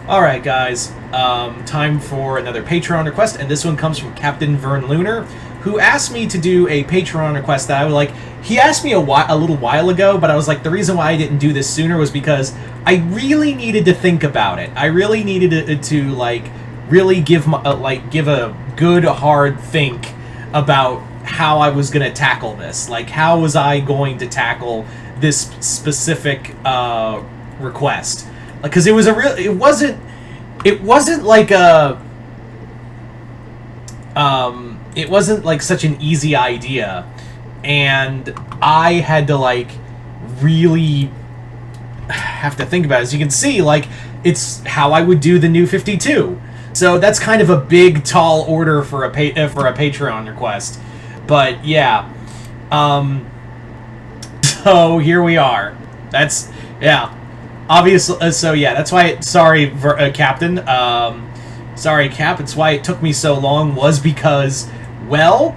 Alright, guys. Time for another Patreon request, and this one comes from Captain Vern Lunar, who asked me to do a Patreon request that I would like. He asked me a little while ago, but I was like, the reason why I didn't do this sooner was because I really needed to think about it. I really needed to like, really give a good, hard think about how I was going to tackle this. Like, how was I going to tackle this specific request? Because it wasn't like a it wasn't like such an easy idea, and I had to like really have to think about it. As you can see, like, it's how I would do the New 52. So that's kind of a big, tall order for a Patreon request. But yeah, so here we are. That's yeah. Obviously, so yeah, that's why. Sorry, Captain. Sorry, Cap. It's why it took me so long. Was because, well,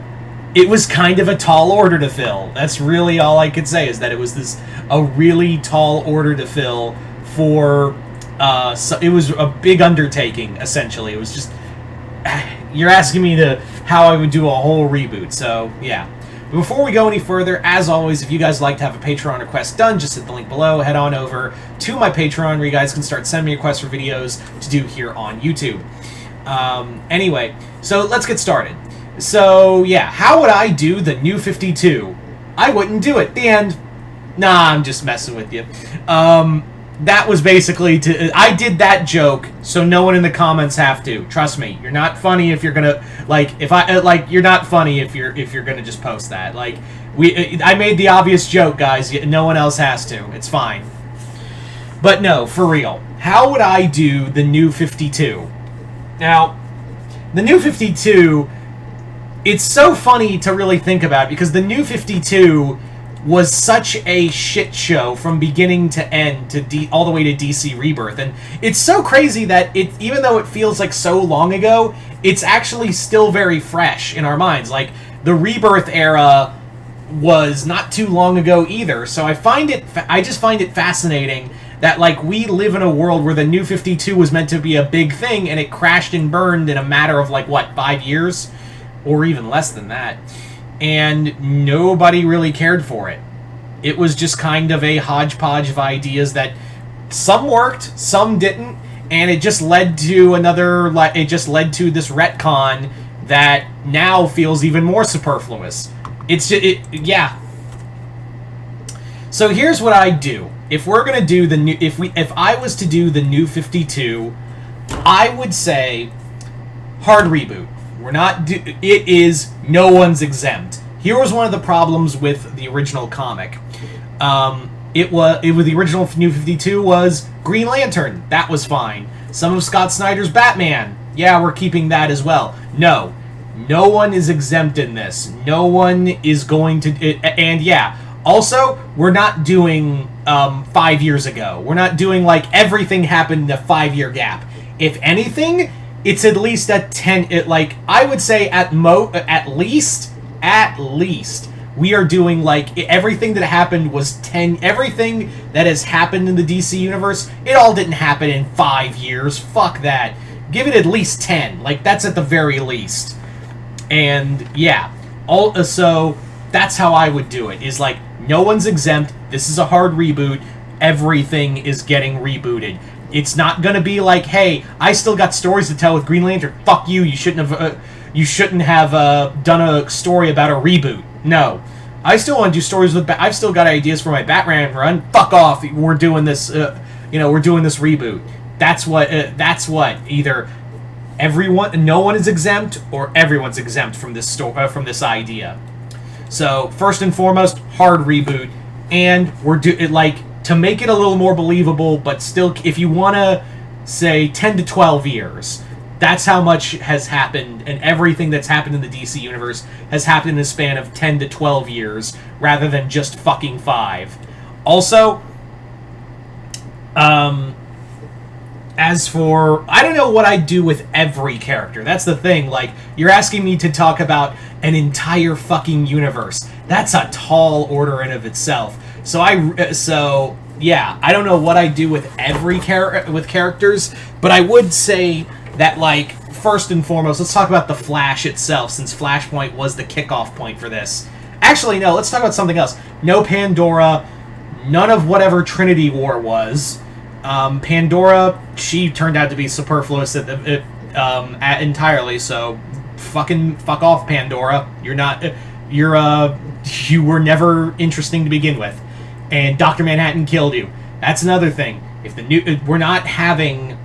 it was kind of a tall order to fill. That's really all I could say, is that it was a really tall order to fill for. So it was a big undertaking. Essentially, it was just. You're asking me how I would do a whole reboot. So yeah. Before we go any further, as always, if you guys like to have a Patreon request done, just hit the link below, head on over to my Patreon, where you guys can start sending me requests for videos to do here on YouTube. Anyway, so let's get started. So, yeah, how would I do the New 52? I wouldn't do it. The end. Nah, I'm just messing with you. That was basically I did that joke so no one in the comments have to. Trust me, you're not funny if you're gonna you're not funny if you're gonna just post that. Like, I made the obvious joke, guys. No one else has to. It's fine. But no, for real. How would I do the New 52? Now, the New 52, it's so funny to really think about, because the New 52 was such a shit show from beginning to end, all the way to DC Rebirth. And it's so crazy that even though it feels like so long ago, it's actually still very fresh in our minds. Like, the Rebirth era was not too long ago either. So I just find it fascinating that, like, we live in a world where the New 52 was meant to be a big thing, and it crashed and burned in a matter of, like, what, 5 years? Or even less than that. And nobody really cared for it. It was just kind of a hodgepodge of ideas that some worked, some didn't, and it just led to this retcon that now feels even more superfluous. Yeah. So here's what I do. If we're gonna do if I was to do the New 52, I would say hard reboot. It is no one's exempt. Here was one of the problems with the original comic. The original New 52 was Green Lantern. That was fine. Some of Scott Snyder's Batman. Yeah, we're keeping that as well. No one is exempt in this. No one is going to. And yeah, also, we're not doing 5 years ago. We're not doing like everything happened in a 5-year gap. If anything, it's at least a 10. I would say at least we are doing like everything that happened was 10. Everything that has happened in the DC universe, it all didn't happen in 5 years. Fuck that. Give it at least 10. Like, that's at the very least. And yeah, so that's how I would do it. Is like, no one's exempt. This is a hard reboot. Everything is getting rebooted. It's not gonna be like, hey, I still got stories to tell with Green Lantern. Fuck you. You shouldn't have done a story about a reboot. No, I still want to do stories with. I've still got ideas for my Batman run. Fuck off. We're doing this. We're doing this reboot. That's what. Either no one is exempt, or everyone's exempt from this from this idea. So first and foremost, hard reboot, and to make it a little more believable, but still, if you want to say 10 to 12 years, that's how much has happened, and everything that's happened in the DC universe has happened in the span of 10 to 12 years, rather than just fucking 5. Also, as for, I don't know what I'd do with every character. That's the thing. Like, you're asking me to talk about an entire fucking universe. That's a tall order in of itself. So yeah, I don't know what I do with every with characters, but I would say that, like, first and foremost, let's talk about the Flash itself, since Flashpoint was the kickoff point for this. Actually, no, let's talk about something else. No Pandora, none of whatever Trinity War was. Pandora, she turned out to be superfluous entirely, so fuck off, Pandora. You were never interesting to begin with. And Dr. Manhattan killed you. That's another thing. We're not having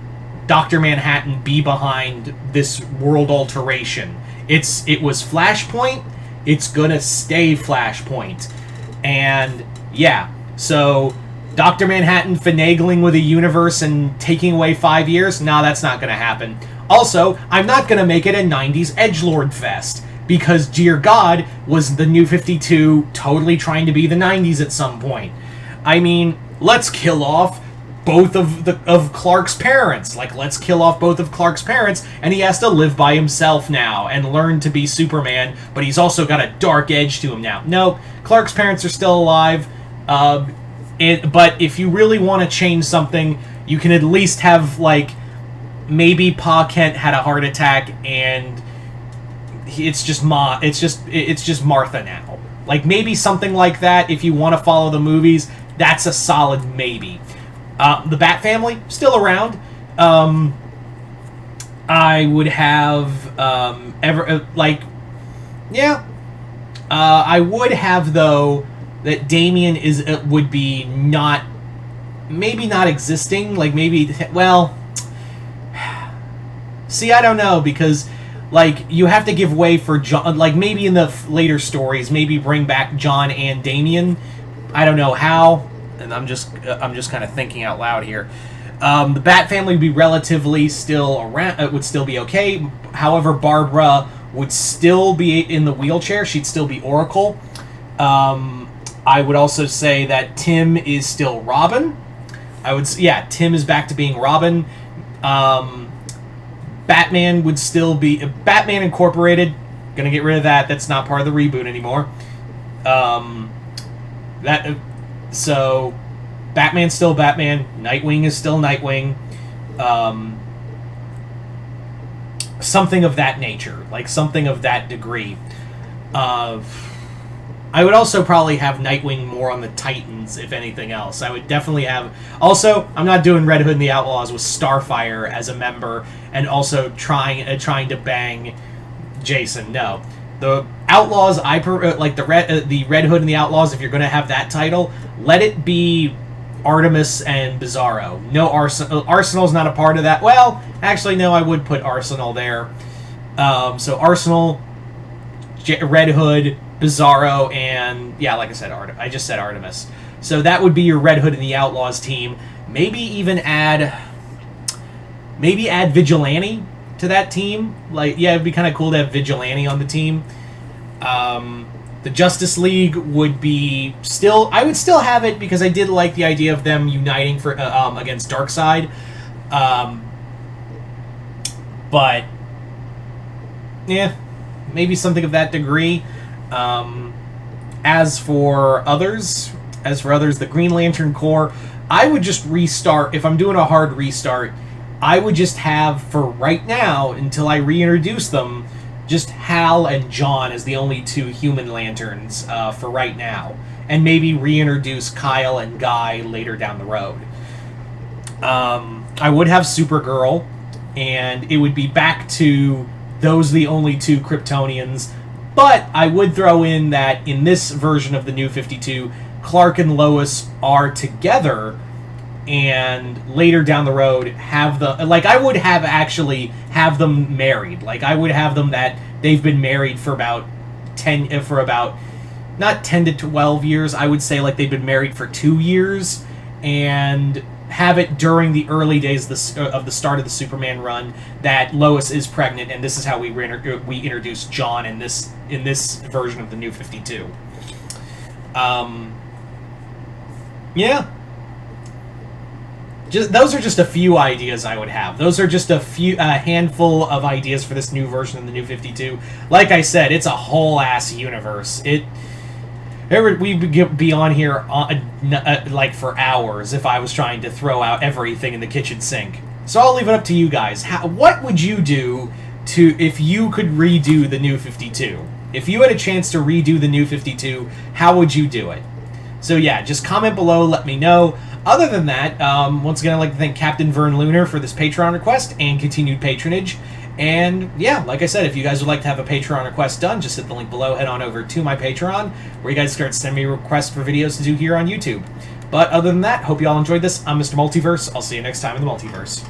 Dr. Manhattan be behind this world alteration. It was Flashpoint. It's gonna stay Flashpoint. And yeah, so Dr. Manhattan finagling with a universe and taking away 5 years? Nah, that's not gonna happen. Also, I'm not gonna make it a 90s edgelord fest, because, dear God, was the New 52 totally trying to be the 90s at some point? I mean, let's kill off both of Clark's parents. Like, let's kill off both of Clark's parents, and he has to live by himself now and learn to be Superman, but he's also got a dark edge to him now. No, Clark's parents are still alive, but if you really want to change something, you can at least have, like, maybe Pa Kent had a heart attack and it's just Martha now. Like, maybe something like that. If you want to follow the movies, that's a solid maybe. The Bat Family still around. I would have I would have, though, that Damian would be not existing. Like, maybe, well, see, I don't know, because, like, you have to give way for John. Like, maybe in the later stories, maybe bring back John and Damian. I don't know how, and I'm just kind of thinking out loud here. The Bat Family would be relatively still around. It would still be okay. However, Barbara would still be in the wheelchair. She'd still be Oracle. I would also say that Tim is still Robin. Tim is back to being Robin. Batman would still be Batman Incorporated. Gonna get rid of that. That's not part of the reboot anymore. So Batman's still Batman. Nightwing is still Nightwing. Something of that nature, like something of that degree. I would also probably have Nightwing more on the Titans, if anything else. I would definitely have... Also, I'm not doing Red Hood and the Outlaws with Starfire as a member and also trying to bang Jason. No. The Outlaws, the Red Hood and the Outlaws, if you're going to have that title, let it be Artemis and Bizarro. No, Arsenal's not a part of that. Well, actually, no, I would put Arsenal there. So Arsenal, Red Hood, Bizarro, and yeah, like I said, I just said Artemis. So that would be your Red Hood and the Outlaws team. Maybe even add Vigilante to that team. Like, yeah, it'd be kind of cool to have Vigilante on the team. The Justice League would be still... I would still have it because I did like the idea of them uniting for against Darkseid. But yeah, maybe something of that degree. As for others, the Green Lantern Corps, I would just restart. If I'm doing a hard restart, I would just have, for right now, until I reintroduce them, just Hal and John as the only two human lanterns for right now. And maybe reintroduce Kyle and Guy later down the road. I would have Supergirl, and it would be back to those the only two Kryptonians. But I would throw in that in this version of the New 52, Clark and Lois are together, and later down the road have I would have them married. Like, I would have them that they've been married for about not 10 to 12 years. I would say, like, they've been married for 2 years, and have it during the early days of the start of the Superman run that Lois is pregnant, and this is how we introduce John in this version of the New 52. Yeah. Those are just a few ideas I would have. Those are just a handful of ideas for this new version of the New 52. Like I said, it's a whole ass universe. we'd be on here like for hours if I was trying to throw out everything in the kitchen sink. So I'll leave it up to you guys. What would you do if you could redo the New 52? If you had a chance to redo the New 52, how would you do it? So yeah, just comment below, let me know. Other than that, once again, I'd like to thank Captain Vern Lunar for this Patreon request and continued patronage. And yeah, like I said, if you guys would like to have a Patreon request done, just hit the link below, head on over to my Patreon, where you guys start sending me requests for videos to do here on YouTube. But other than that, hope you all enjoyed this. I'm Mr. Multiverse. I'll see you next time in the Multiverse.